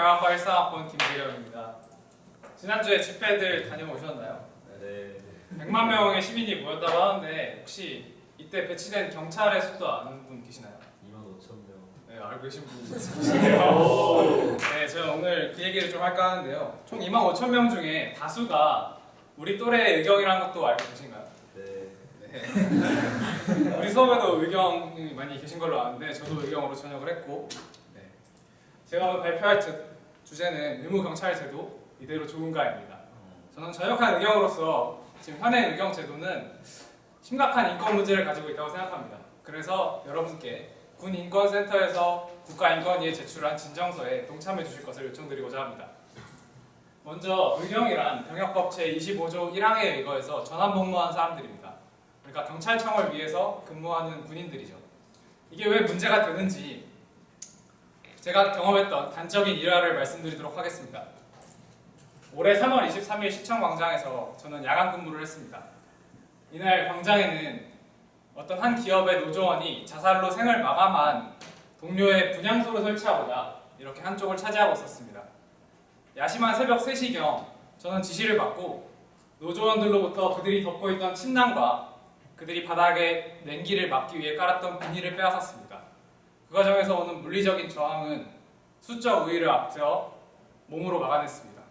경영학과 1사학번 김재경입니다. 지난주에 집회들 다녀오셨나요? 네. 100만 명의 시민이 모였다고 하는데 혹시 이때 배치된 경찰의 수도 아는 분 계시나요? 25,000명. 네, 알고 계신 분 계시네요. 네, 제가 오늘 그 얘기를 좀 할까 하는데요. 총 25,000명 중에 다수가 우리 또래 의경이라는 것도 알고 계신가요? 네. 네. 우리 수업에도 의경이 많이 계신 걸로 아는데 저도 의경으로 전역을 했고, 네. 제가 오늘 발표할 주제는 의무경찰제도 이대로 좋은가입니다. 저는 전역한 의경으로서 지금 현행 의경 제도는 심각한 인권 문제를 가지고 있다고 생각합니다. 그래서 여러분께 군인권센터에서 국가인권위에 제출한 진정서에 동참해 주실 것을 요청드리고자 합니다. 먼저 의경이란 병역법 제25조 1항에 의거해서 전환복무한 사람들입니다. 그러니까 경찰청을 위해서 근무하는 군인들이죠. 이게 왜 문제가 되는지 제가 경험했던 단적인 일화를 말씀드리도록 하겠습니다. 올해 3월 23일 시청광장에서 저는 야간 근무를 했습니다. 이날 광장에는 어떤 한 기업의 노조원이 자살로 생을 마감한 동료의 분향소를 설치하고자 이렇게 한쪽을 차지하고 있었습니다. 야심한 새벽 3시경 저는 지시를 받고 노조원들로부터 그들이 덮고 있던 침낭과 그들이 바닥에 냉기를 막기 위해 깔았던 비닐을 빼앗았습니다. 그 과정에서 오는 물리적인 저항은 수적 우위를 앞세워 몸으로 막아냈습니다.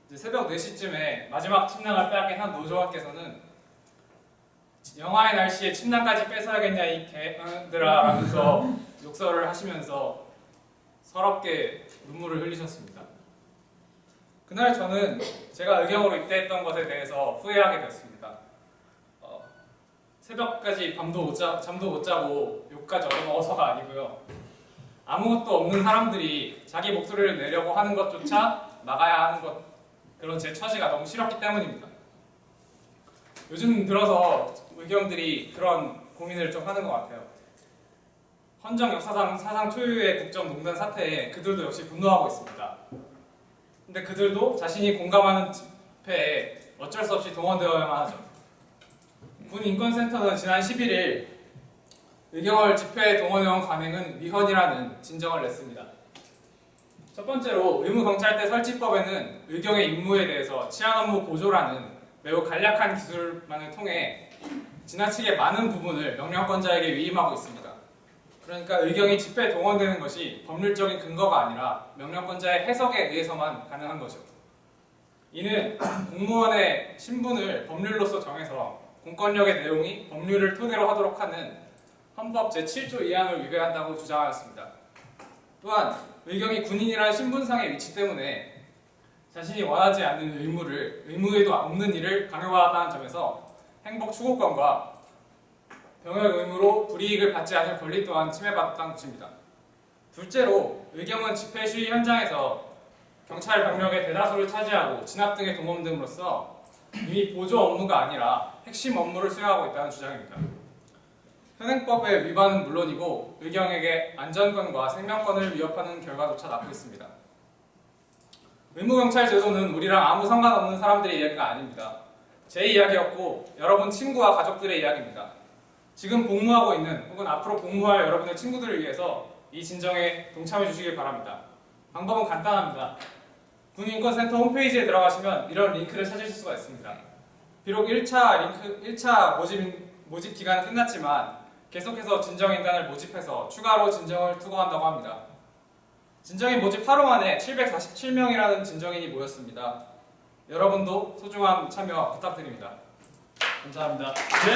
이제 새벽 4시쯤에 마지막 침낭을 빼앗긴 한 노조원께서는 영하의 날씨에 침낭까지 뺏어야겠냐 이 개들아 라면서 욕설을 하시면서 서럽게 눈물을 흘리셨습니다. 그날 저는 제가 의경으로 입대했던 것에 대해서 후회하게 되었습니다. 새벽까지 잠도 못 자고 욕까지 얻어먹어서가 아니고요. 아무것도 없는 사람들이 자기 목소리를 내려고 하는 것조차 막아야 하는 것, 그런 제 처지가 너무 싫었기 때문입니다. 요즘 들어서 의경들이 그런 고민을 좀 하는 것 같아요. 헌정 역사상 사상 초유의 국정농단 사태에 그들도 역시 분노하고 있습니다. 근데 그들도 자신이 공감하는 집회에 어쩔 수 없이 동원되어야만 하죠. 군인권센터는 지난 11일 의경을 집회에 동원해온 관행은 위헌이라는 진정을 냈습니다. 첫 번째로 의무경찰대 설치법에는 의경의 임무에 대해서 치안 업무 보조라는 매우 간략한 기술만을 통해 지나치게 많은 부분을 명령권자에게 위임하고 있습니다. 그러니까 의경이 집회에 동원되는 것이 법률적인 근거가 아니라 명령권자의 해석에 의해서만 가능한 거죠. 이는 공무원의 신분을 법률로서 정해서 공권력의 내용이 법률을 토대로 하도록 하는 헌법 제7조 2항을 위배한다고 주장하였습니다. 또한 의경이 군인이라는 신분상의 위치 때문에 자신이 원하지 않는 의무에도 없는 일을 강요받았다는 점에서 행복 추구권과 병역 의무로 불이익을 받지 않을 권리 또한 침해받았다는 것입니다. 둘째로 의경은 집회 시위 현장에서 경찰 병력의 대다수를 차지하고 진압 등에 동원됨으로써 이미 보조 업무가 아니라 핵심 업무를 수행하고 있다는 주장입니다. 현행법의 위반은 물론이고 의경에게 안전권과 생명권을 위협하는 결과조차 낳고 있습니다. 의무경찰 제도는 우리랑 아무 상관없는 사람들의 이야기가 아닙니다. 제 이야기였고 여러분 친구와 가족들의 이야기입니다. 지금 복무하고 있는 혹은 앞으로 복무할 여러분의 친구들을 위해서 이 진정에 동참해 주시길 바랍니다. 방법은 간단합니다. 군인권센터 홈페이지에 들어가시면 이런 링크를 찾으실 수가 있습니다. 비록 1차 모집 기간은 끝났지만 계속해서 진정인단을 모집해서 추가로 진정을 투고한다고 합니다. 진정인 모집 하루 만에 747명이라는 진정인이 모였습니다. 여러분도 소중한 참여 부탁드립니다. 감사합니다. 네.